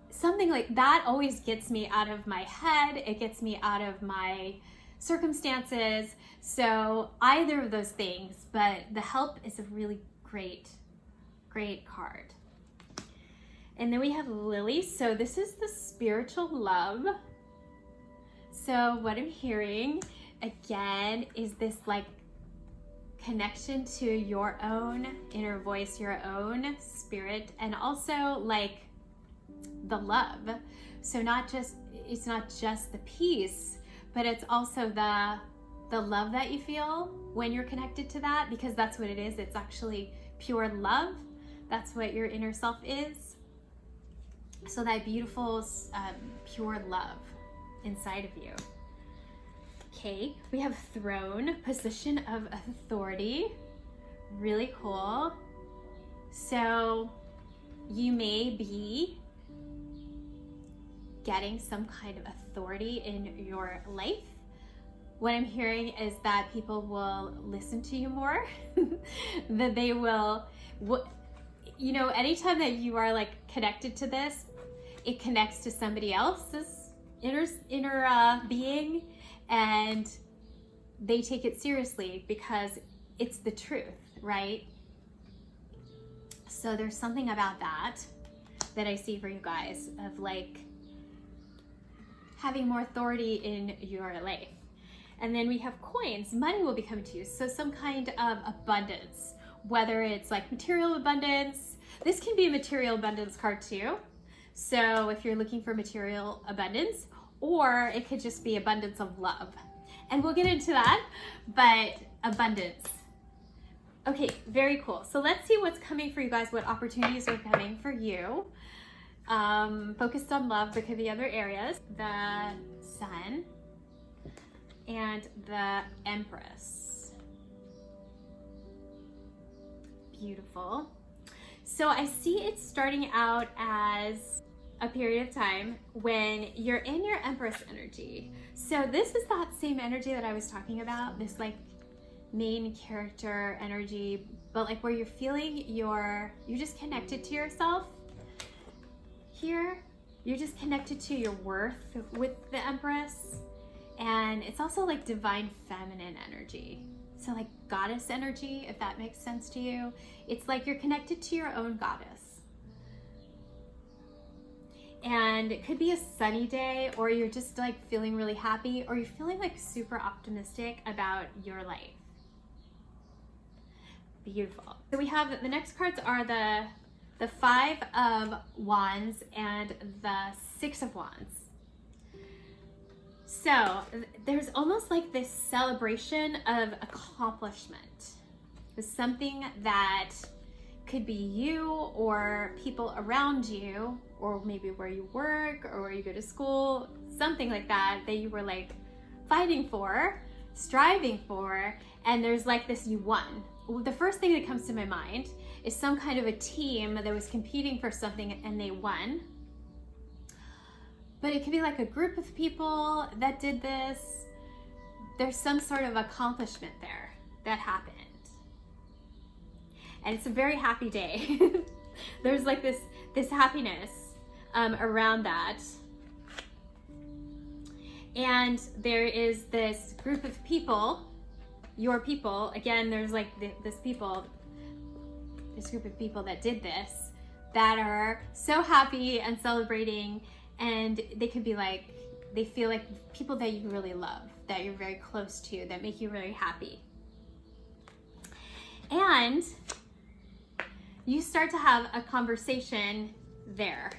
something like that always gets me out of my head. It gets me out of my circumstances. So either of those things, but the help is a really great card. And then we have Lily. So this is the spiritual love. So what I'm hearing again is this like connection to your own inner voice, your own spirit, and also like the love. So it's not just the peace, but it's also the love that you feel when you're connected to that, because that's what it is. It's actually pure love. That's what your inner self is. So that beautiful, pure love inside of you. Okay, we have throne, position of authority, Really cool. So you may be getting some kind of authority in your life. What I'm hearing is that people will listen to you more, that they will, you know, anytime that you are like connected to this, it connects to somebody else's inner being, and they take it seriously because it's the truth, right? So there's something about that I see for you guys, of like having more authority in your life. And then we have coins. Money will be coming to you. So some kind of abundance, whether it's like material abundance. This can be a material abundance card too. So if you're looking for material abundance, or it could just be abundance of love. And we'll get into that, but abundance. Okay, very cool. So let's see what's coming for you guys, what opportunities are coming for you. Focused on love, there could be other areas. The Sun and the Empress. Beautiful. So I see it starting out as a period of time when you're in your Empress energy. So this is that same energy that I was talking about, this like main character energy, but like where you're feeling you're just connected to yourself. Here, you're just connected to your worth with the Empress. And it's also like divine feminine energy. So like goddess energy, if that makes sense to you. It's like you're connected to your own goddess. And it could be a sunny day, or you're just like feeling really happy, or you're feeling like super optimistic about your life. Beautiful. So we have, the next cards are the Five of Wands and the Six of Wands. So there's almost like this celebration of accomplishment. It's something that could be you or people around you, or maybe where you work or where you go to school, something like that you were like fighting for, striving for, and there's like this, you won. The first thing that comes to my mind is some kind of a team that was competing for something and they won. But it could be like a group of people that did this. There's some sort of accomplishment there that happened. And it's a very happy day. There's like this happiness around that. And there is this group of people, your people, again, there's like this group of people that did this, that are so happy and celebrating, and they could be like, they feel like people that you really love, that you're very close to, that make you really happy. And you start to have a conversation there.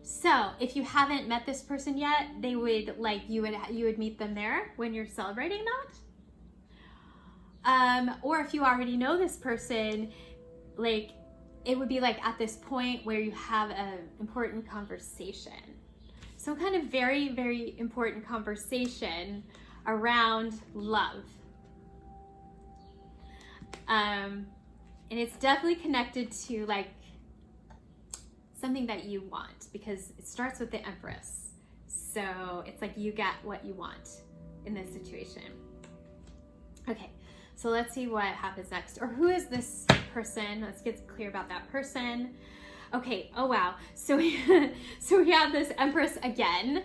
So if you haven't met this person yet, they would like, you would meet them there when you're celebrating that. Or if you already know this person, like it would be like at this point where you have an important conversation. Some kind of very, very important conversation around love. And it's definitely connected to like something that you want, because it starts with the Empress. So it's like you get what you want in this situation. Okay, so let's see what happens next. Or who is this person? Let's get clear about that person. Okay, oh wow. So we have this Empress again.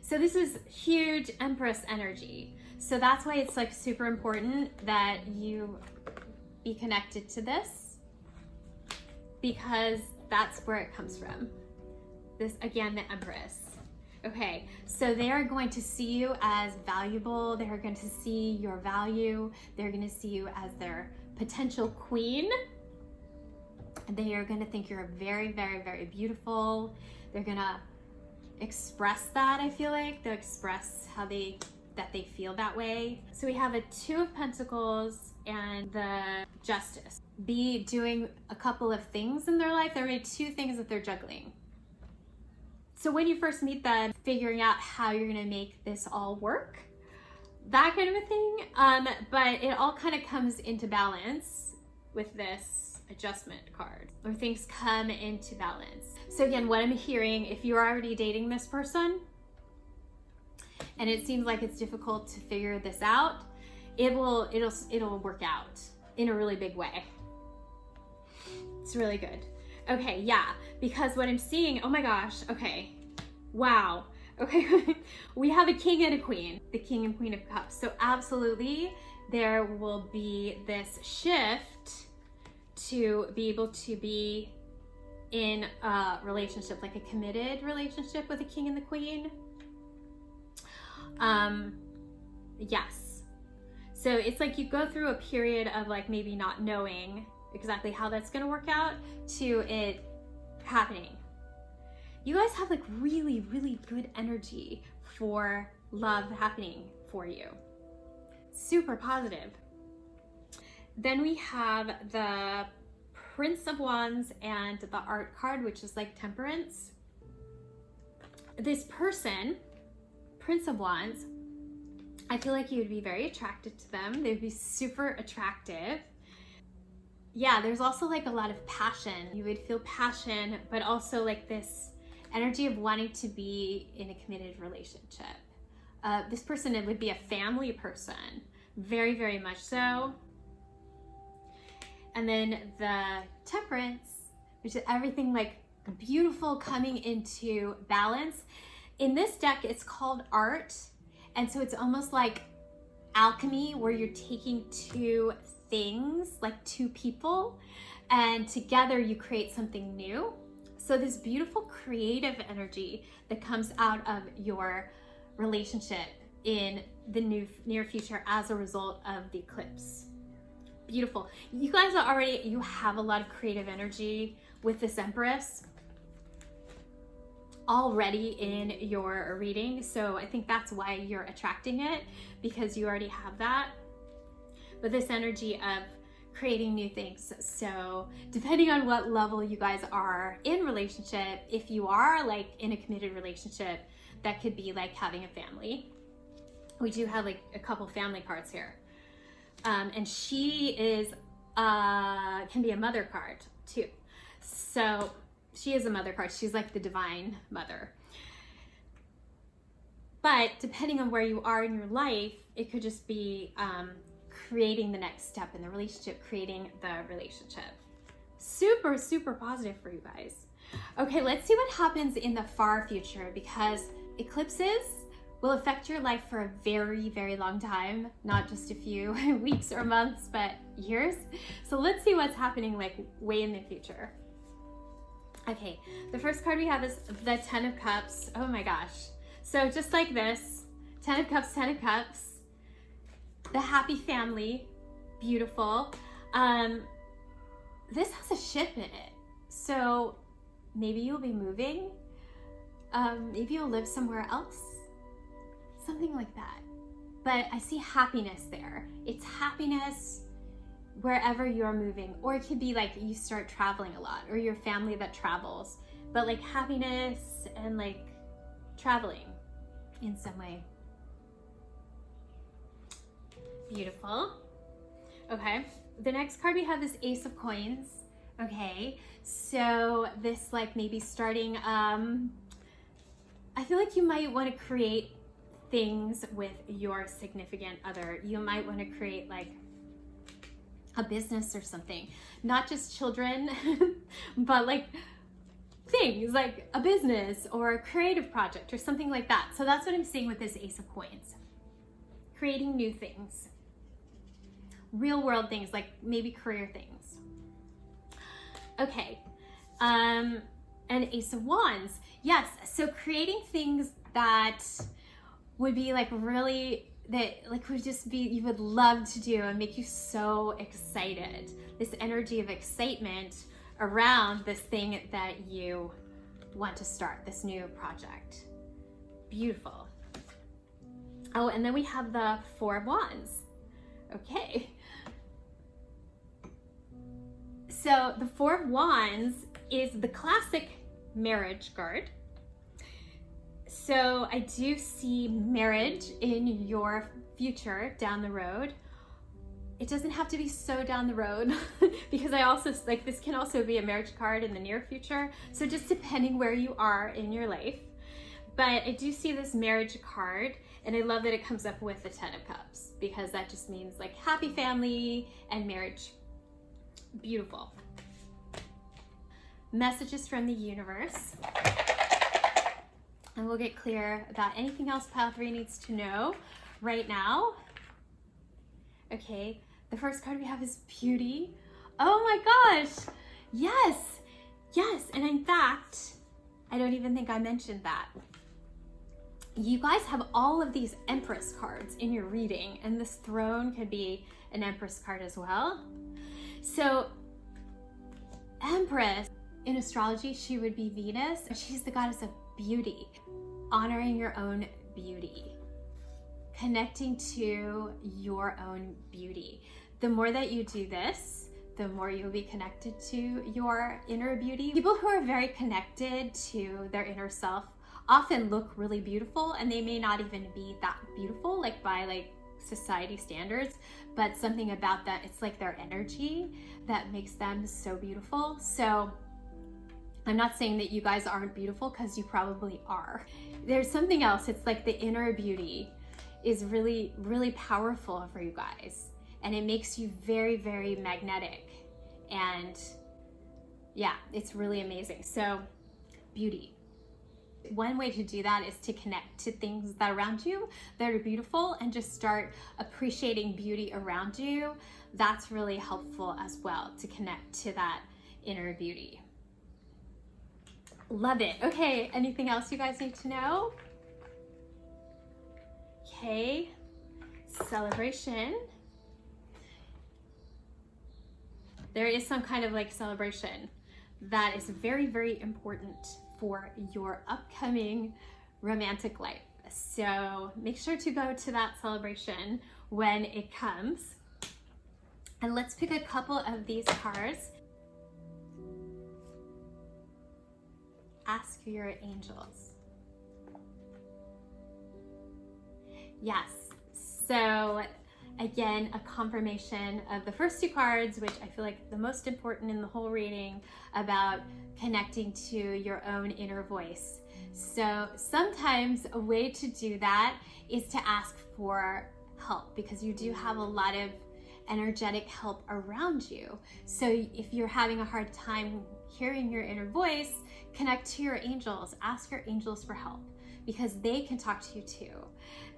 So this is huge Empress energy. So that's why it's like super important that you be connected to this, because that's where it comes from. This, again, the Empress. Okay, so they are going to see you as valuable. They're going to see your value. They're going to see you as their potential queen. They are going to think you're very, very, very beautiful. They're going to express that, I feel like. They'll express how that they feel that way. So we have a Two of Pentacles and the Justice. Be doing a couple of things in their life. There are two things that they're juggling. So when you first meet them, figuring out how you're gonna make this all work, that kind of a thing. But it all kind of comes into balance with this adjustment card, or things come into balance. So again, what I'm hearing, if you're already dating this person and it seems like it's difficult to figure this out, it'll work out in a really big way. It's really good. Okay, yeah, because what I'm seeing, oh my gosh, okay, wow. Okay, we have a king and a queen, the king and queen of cups. So absolutely, there will be this shift to be able to be in a relationship, like a committed relationship with the king and the queen. Yes. So it's like you go through a period of like maybe not knowing exactly how that's going to work out to it happening. You guys have like really, really good energy for love happening for you. Super positive. Then we have the Prince of Wands and the Art card, which is like Temperance. This person, Prince of Wands, I feel like you would be very attracted to them. They would be super attractive. Yeah, there's also like a lot of passion. You would feel passion, but also like this energy of wanting to be in a committed relationship. This person, it would be a family person, very, very much so. And then the Temperance, which is everything like beautiful coming into balance. In this deck, it's called Art. And so it's almost like alchemy, where you're taking two things, like two people, and together you create something new. So this beautiful creative energy that comes out of your relationship in the near future as a result of the eclipse. Beautiful. You guys are already, you have a lot of creative energy with this Empress already in your reading. So I think that's why you're attracting it, because you already have that. But this energy of creating new things. So depending on what level you guys are in relationship, if you are like in a committed relationship, that could be like having a family. We do have like a couple family cards here. And she is, can be a mother card too. So she is a mother card. She's like the divine mother. But depending on where you are in your life, it could just be creating the next step in the relationship, creating the relationship. Super, super positive for you guys. Okay, let's see what happens in the far future, because eclipses will affect your life for a very, very long time, not just a few weeks or months, but years. So let's see what's happening like way in the future. Okay, the first card we have is the Ten of Cups. Oh my gosh. So just like this, Ten of Cups, Ten of Cups, the happy family, beautiful. This has a ship in it. So maybe you'll be moving. Maybe you'll live somewhere else. Something like that. But I see happiness there. It's happiness wherever you're moving, or it could be like you start traveling a lot, or your family that travels, but like happiness and like traveling in some way. Beautiful. Okay, the next card we have is Ace of Coins. Okay, so this like maybe starting, I feel like you might want to create things with your significant other. You might want to create like a business or something, not just children, but like things like a business or a creative project or something like that. So that's what I'm seeing with this Ace of Coins. Creating new things, real world things, like maybe career things. Okay, and Ace of Wands. Yes, so creating things that would be like really, that like would just be, you would love to do and make you so excited. This energy of excitement around this thing that you want to start, this new project. Beautiful. Oh, and then we have the Four of Wands. Okay. So the Four of Wands is the classic marriage card. So I do see marriage in your future down the road. It doesn't have to be so down the road because I also, like, this can also be a marriage card in the near future. So just depending where you are in your life. But I do see this marriage card, and I love that it comes up with the 10 of Cups because that just means like happy family and marriage. Beautiful. Messages from the universe. And we'll get clear about anything else Pile 3 needs to know right now. Okay, the first card we have is Beauty. Oh my gosh, yes, yes. And in fact, I don't even think I mentioned that. You guys have all of these Empress cards in your reading, and this Throne could be an Empress card as well. So Empress, in astrology, she would be Venus. She's the goddess of beauty, honoring your own beauty, connecting to your own beauty. The more that you do this, the more you'll be connected to your inner beauty. People who are very connected to their inner self often look really beautiful, and they may not even be that beautiful, like by like society standards, but something about that, it's like their energy that makes them so beautiful. So I'm not saying that you guys aren't beautiful, because you probably are. There's something else. It's like the inner beauty is really, really powerful for you guys. And it makes you very, very magnetic. And yeah, it's really amazing. So beauty. One way to do that is to connect to things that are around you that are beautiful and just start appreciating beauty around you. That's really helpful as well, to connect to that inner beauty. Love it. Okay, anything else you guys need to know? Okay, celebration. There is some kind of like celebration that is very, very important for your upcoming romantic life. So make sure to go to that celebration when it comes. And let's pick a couple of these cards. Ask your angels. Yes, so again, a confirmation of the first two cards, which I feel like the most important in the whole reading, about connecting to your own inner voice. So sometimes a way to do that is to ask for help, because you do have a lot of energetic help around you. So if you're having a hard time hearing your inner voice, connect to your angels. Ask your angels for help, because they can talk to you too.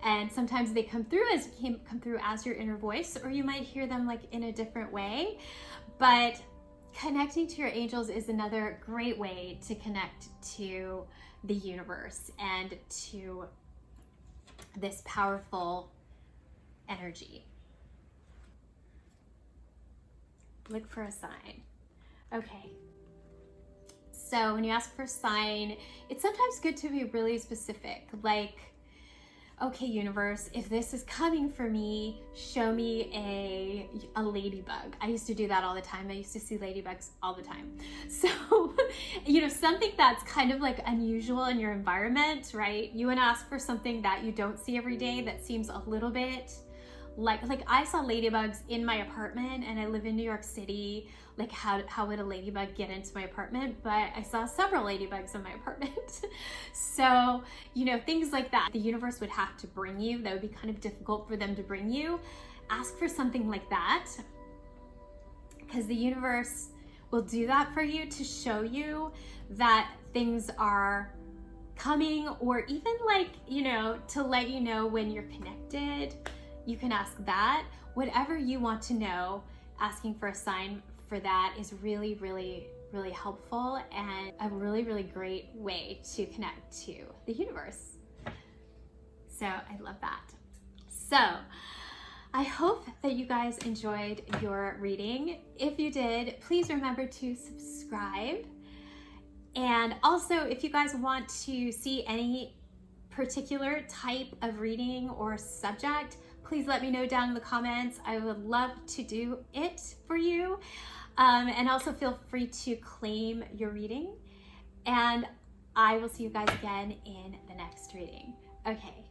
And sometimes they come through as your inner voice, or you might hear them like in a different way. But connecting to your angels is another great way to connect to the universe and to this powerful energy. Look for a sign. Okay. So when you ask for a sign, it's sometimes good to be really specific, like, okay, universe, if this is coming for me, show me a ladybug. I used to do that all the time. I used to see ladybugs all the time. So, you know, something that's kind of like unusual in your environment, right? You want to ask for something that you don't see every day, that seems a little bit like I saw ladybugs in my apartment, and I live in New York City. Like how would a ladybug get into my apartment? But I saw several ladybugs in my apartment. So, you know, things like that, the universe would have to bring you. That would be kind of difficult for them to bring you. Ask for something like that, because the universe will do that for you, to show you that things are coming, or even like, you know, to let you know when you're connected. You can ask that. Whatever you want to know, asking for a sign for that is really, really, really helpful, and a really, really great way to connect to the universe. So I love that. So I hope that you guys enjoyed your reading. If you did, please remember to subscribe. And also, if you guys want to see any particular type of reading or subject, please let me know down in the comments. I would love to do it for you. And also feel free to claim your reading. And I will see you guys again in the next reading. Okay.